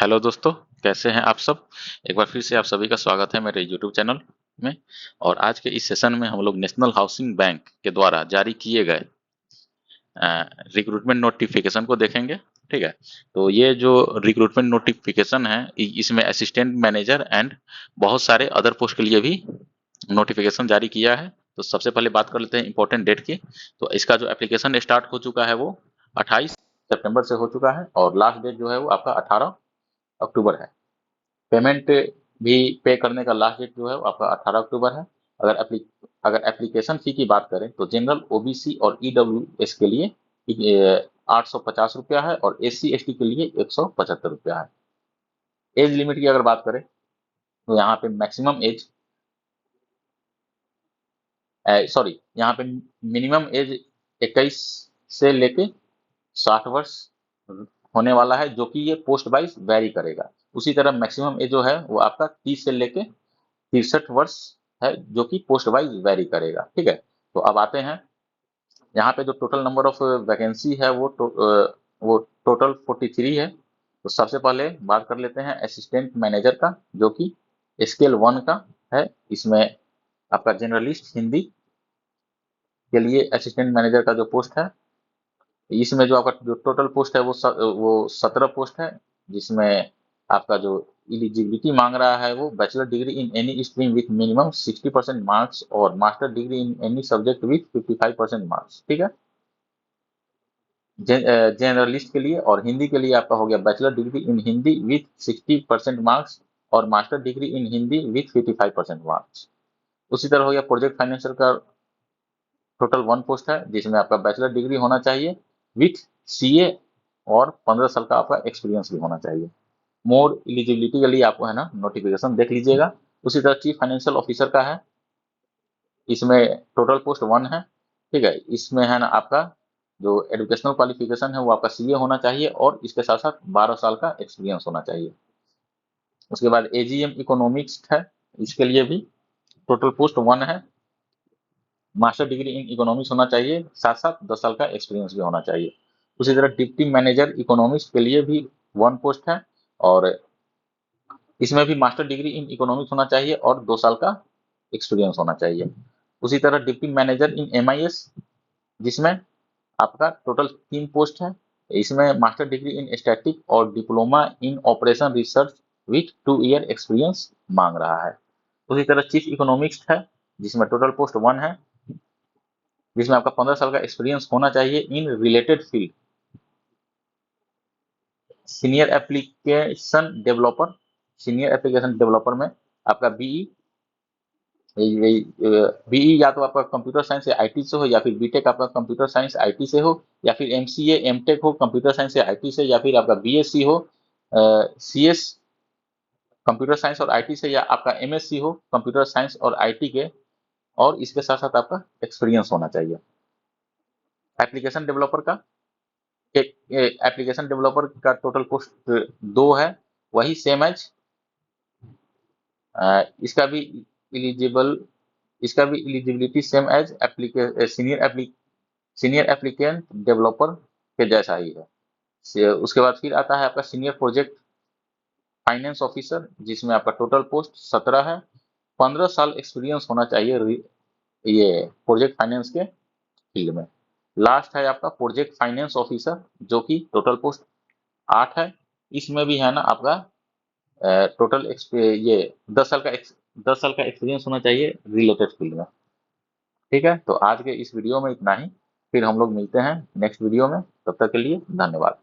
Hello दोस्तों, कैसे हैं आप सब। एक बार फिर से आप सभी का स्वागत है मेरे यूट्यूब चैनल में। और आज के इस सेशन में हम लोग नेशनल हाउसिंग बैंक के द्वारा जारी किए गए रिक्रूटमेंट नोटिफिकेशन को देखेंगे। ठीक है, तो ये जो रिक्रूटमेंट नोटिफिकेशन है इसमें असिस्टेंट मैनेजर एंड बहुत सारे अदर पोस्ट के लिए भी नोटिफिकेशन जारी किया है। तो सबसे पहले बात कर लेते हैं इंपॉर्टेंट डेट की। तो इसका जो एप्लीकेशन स्टार्ट हो चुका है वो 28 सितंबर से हो चुका है और लास्ट डेट जो है वो आपका 18 अक्टूबर है। पेमेंट भी पे करने का लास्ट डेट जो है वो आपका 18 अक्टूबर है। अगर एप्लीकेशन फी की बात करें तो जनरल, ओबीसी और ईडब्ल्यूएस के लिए 850 रुपया है और एससी एसटी के लिए 175 रुपया है। एज लिमिट की अगर बात करें तो यहाँ पे मैक्सिमम एज सॉरी यहाँ पे मिनिमम एज 21 से लेके 60 वर्ष होने वाला है, जो कि ये पोस्ट वाइज वेरी करेगा। उसी तरह मैक्सिमम एज जो है वो आपका 30 से लेके 63 वर्ष है, जो कि पोस्ट वाइज वेरी करेगा। ठीक है, तो अब आते हैं यहाँ पे जो टोटल नंबर ऑफ वैकेंसी है वो टोटल 43 है। तो सबसे पहले बात कर लेते हैं असिस्टेंट मैनेजर का, जो कि स्केल 1 का है। इसमें आपका जनरलिस्ट हिंदी के लिए असिस्टेंट मैनेजर का जो पोस्ट है, इसमें जो आपका जो टोटल पोस्ट है वो 17 पोस्ट है, जिसमें आपका जो एलिजिबिलिटी मांग रहा है वो bachelor degree in any stream with minimum 60% marks और master degree in any subject with 55% marks. ठीक है, जनरलिस्ट के लिए और हिंदी के लिए आपका हो गया bachelor degree in Hindi with 60% marks और master degree in Hindi with 55% marks. उसी तरह हो गया प्रोजेक्ट फाइनेंसर का टोटल 1 पोस्ट है, जिसमें आपका बैचलर डिग्री होना चाहिए विथ सीए और 15 साल का आपका एक्सपीरियंस भी होना चाहिए। मोर एलिजिबिलिटी के लिए आपको है ना नोटिफिकेशन देख लीजिएगा। उसी तरह चीफ फाइनेंशियल ऑफिसर का है, इसमें टोटल पोस्ट 1 है। ठीक है, इसमें है ना आपका जो एजुकेशनल क्वालिफिकेशन है वो आपका सीए होना चाहिए और इसके साथ साथ 12 साल का एक्सपीरियंस होना चाहिए। उसके बाद एजीएम इकोनॉमिक्स है, इसके लिए भी टोटल पोस्ट 1 है। मास्टर डिग्री इन इकोनॉमिक्स होना चाहिए, साथ साथ 10 साल का एक्सपीरियंस भी होना चाहिए। उसी तरह डिप्टी मैनेजर इकोनॉमिक्स के लिए भी 1 पोस्ट है और इसमें भी मास्टर डिग्री इन इकोनॉमिक्स होना चाहिए और 2 साल का एक्सपीरियंस होना चाहिए। उसी तरह डिप्टी मैनेजर इन एमआईएस, जिसमें आपका टोटल 3 पोस्ट है। इसमें मास्टर डिग्री इन स्टैटिक और diploma in operation research with 2 year experience मांग रहा है। उसी तरह चीफ इकोनॉमिक्स है, जिसमें टोटल पोस्ट 1 है, जिसमें आपका 15 साल का एक्सपीरियंस होना चाहिए in related field. Senior application developer, senior application developer में आपका बीई या तो आपका कंप्यूटर साइंस या आईटी से हो, या फिर बीटेक आपका कंप्यूटर साइंस आईटी से हो, या फिर एमसीए एमटेक हो कंप्यूटर साइंस या आईटी से, या फिर आपका बीएससी हो सीएस कंप्यूटर साइंस और आईटी से, या आपका एमएससी हो कंप्यूटर साइंस और आईटी के, और इसके साथ साथ आपका एक्सपीरियंस होना चाहिए। एप्लीकेशन डेवलपर का एप्लीकेशन डेवलपर का टोटल पोस्ट 2 है, वही सेम एज इसका भी एलिजिबल इसका भी eligibility same as senior applicant developer के जैसा ही है। उसके बाद फिर आता है आपका सीनियर प्रोजेक्ट फाइनेंस ऑफिसर, जिसमें आपका टोटल पोस्ट 17 है। 15 साल एक्सपीरियंस होना चाहिए ये प्रोजेक्ट फाइनेंस के फील्ड में। लास्ट है आपका प्रोजेक्ट फाइनेंस ऑफिसर, जो कि टोटल पोस्ट 8 है। इसमें भी है ना आपका टोटल ये 10 साल का एक्सपीरियंस होना चाहिए रिलेटेड फील्ड में। ठीक है, तो आज के इस वीडियो में इतना ही। फिर हम लोग मिलते हैं नेक्स्ट वीडियो में, तब तक के लिए धन्यवाद।